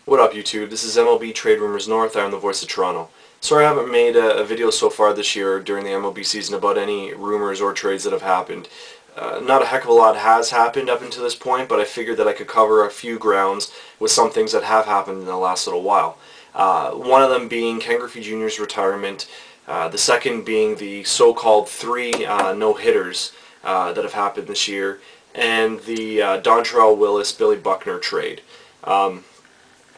What up, YouTube? This is MLB Trade Rumors North. I'm the voice of Toronto. Sorry I haven't made a video so far this year during the MLB season about any rumors or trades that have happened. Not a heck of a lot has happened up until this point, but I figured that I could cover a few grounds with some things that have happened in the last little while. One of them being Ken Griffey Jr.'s retirement, the second being the so-called three no-hitters that have happened this year, and the Dontrelle Willis Billy Buckner trade.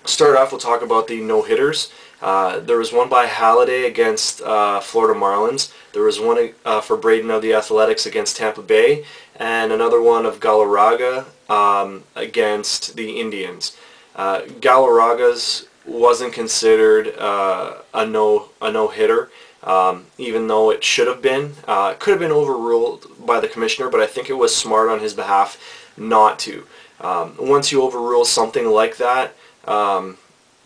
Start off, we'll talk about the no-hitters. There was one by Halladay against Florida Marlins. There was one for Braden of the Athletics against Tampa Bay, and another one of Galarraga against the Indians. Galarraga's wasn't considered a no-hitter, even though it should have been. It could have been overruled by the commissioner, but I think it was smart on his behalf not to. Once you overrule something like that,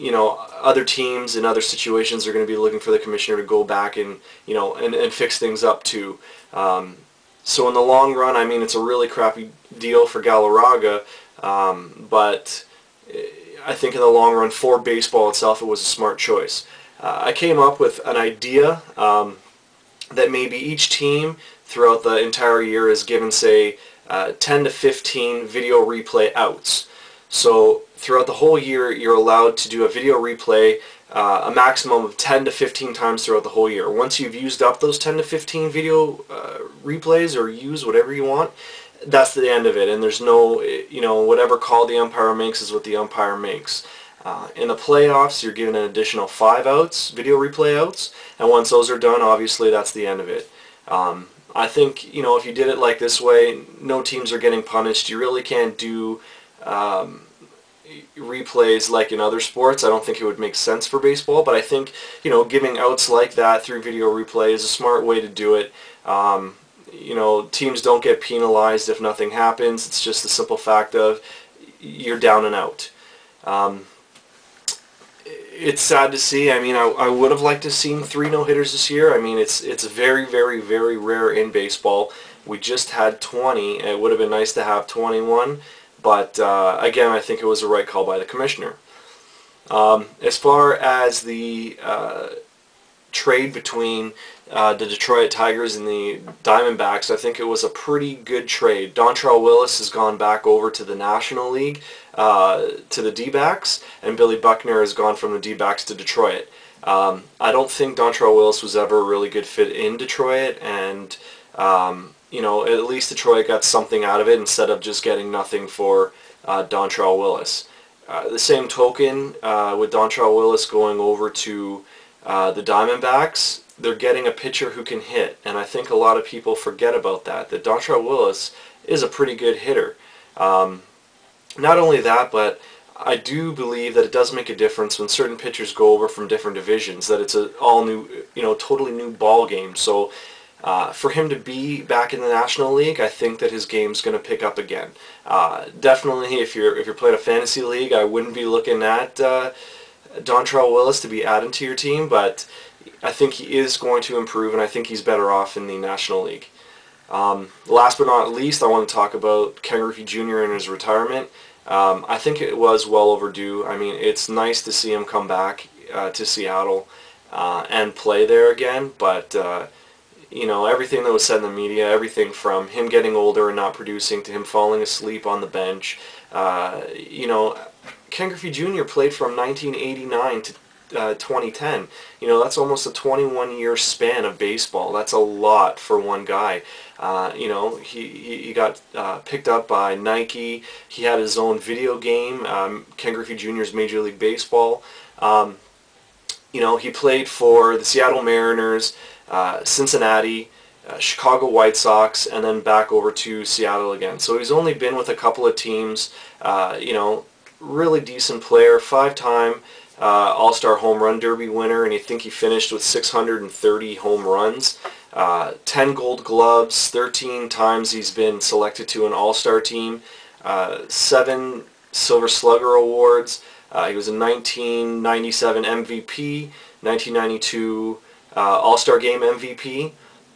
you know, other teams in other situations are going to be looking for the commissioner to go back and, you know, and fix things up too. So in the long run, I mean, it's a really crappy deal for Galarraga, but I think in the long run for baseball itself, it was a smart choice. I came up with an idea that maybe each team throughout the entire year is given, say, 10 to 15 video replay outs. So throughout the whole year, you're allowed to do a video replay a maximum of 10 to 15 times throughout the whole year. Once you've used up those 10 to 15 video replays, or use whatever you want, that's the end of it. And there's no, you know, whatever call the umpire makes is what the umpire makes. In the playoffs, you're given an additional 5 outs, video replay outs, and once those are done, obviously that's the end of it. I think, you know, if you did it like this way, no teams are getting punished. You really can't do replays like in other sports. I don't think it would make sense for baseball, but I think, you know, giving outs like that through video replay is a smart way to do it. You know, teams don't get penalized if nothing happens. It's just the simple fact of you're down and out. It's sad to see. I mean, I would have liked to have seen 3 no-hitters this year. I mean, it's very, very, very rare in baseball. We just had 20. It would have been nice to have 21. But again, I think it was the right call by the commissioner. As far as the trade between the Detroit Tigers and the Diamondbacks, I think it was a pretty good trade. Dontrelle Willis has gone back over to the National League, to the D-backs, and Billy Buckner has gone from the D-backs to Detroit. I don't think Dontrelle Willis was ever a really good fit in Detroit, and you know, at least Detroit got something out of it instead of just getting nothing for Dontrelle Willis. The same token, with Dontrelle Willis going over to the Diamondbacks, they're getting a pitcher who can hit, and I think a lot of people forget about that Dontrelle Willis is a pretty good hitter. Not only that, but I do believe that it does make a difference when certain pitchers go over from different divisions, that it's an all new, you know, totally new ball game. So for him to be back in the National League, I think that his game's going to pick up again. Definitely, if you're playing a fantasy league, I wouldn't be looking at Dontrelle Willis to be added to your team, but I think he is going to improve, and I think he's better off in the National League. Last but not least, I want to talk about Ken Griffey Jr. and his retirement. I think it was well overdue. I mean, it's nice to see him come back to Seattle and play there again, but you know, everything that was said in the media, everything from him getting older and not producing to him falling asleep on the bench, you know, Ken Griffey Jr. played from 1989 to 2010. You know, that's almost a 21-year span of baseball. That's a lot for one guy. You know, he got picked up by Nike. He had his own video game, Ken Griffey Jr.'s Major League Baseball. You know, he played for the Seattle Mariners, Cincinnati, Chicago White Sox, and then back over to Seattle again. So he's only been with a couple of teams. You know, really decent player, 5-time All-Star Home Run Derby winner, and I think he finished with 630 home runs, 10 Gold Gloves, 13 times he's been selected to an All-Star team, 7 Silver Slugger Awards. He was a 1997 MVP, 1992 All-Star Game MVP,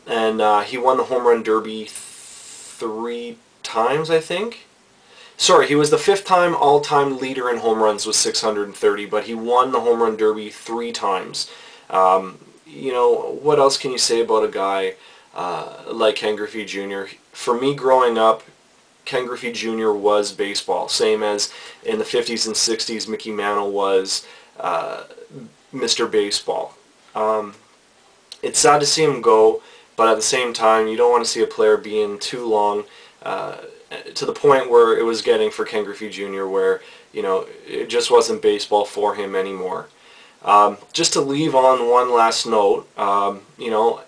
and he won the Home Run Derby 3 times, I think. sorry, he was the 5th-time all-time leader in home runs with 630, but he won the home run derby 3 times. You know, what else can you say about a guy like Ken Griffey Jr.? For me growing up, Ken Griffey Jr. was baseball, same as in the 50s and 60s Mickey Mantle was Mr. Baseball. It's sad to see him go, but at the same time, you don't want to see a player being too long to the point where it was getting for Ken Griffey Jr., where, you know, it just wasn't baseball for him anymore. Just to leave on one last note, you know,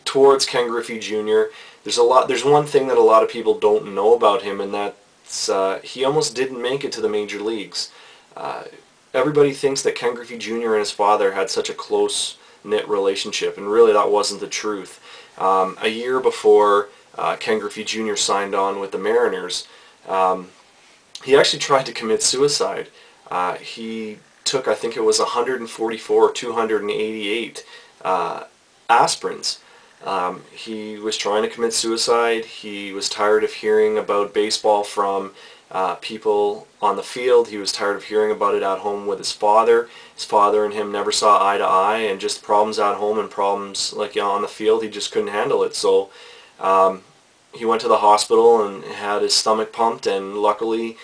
towards Ken Griffey Jr., there's one thing that a lot of people don't know about him, and that's he almost didn't make it to the major leagues. Everybody thinks that Ken Griffey Jr. and his father had such a close-knit relationship, and really that wasn't the truth. A year before Ken Griffey Jr. signed on with the Mariners, he actually tried to commit suicide. He took, I think it was 144 or 288 aspirins. He was trying to commit suicide. He was tired of hearing about baseball from people on the field. He was tired of hearing about it at home with his father. His father and him never saw eye to eye, and just problems at home and problems like, you know, on the field, he just couldn't handle it. So he went to the hospital and had his stomach pumped, and luckily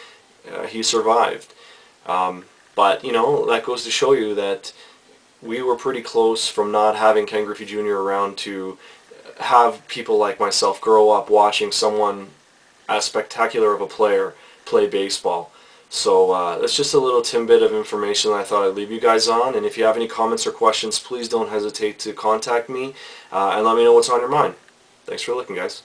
he survived. But, you know, that goes to show you that we were pretty close from not having Ken Griffey Jr. around to have people like myself grow up watching someone as spectacular of a player play baseball. So that's just a little tidbit of information that I thought I'd leave you guys on. And if you have any comments or questions, please don't hesitate to contact me and let me know what's on your mind. Thanks for looking, guys.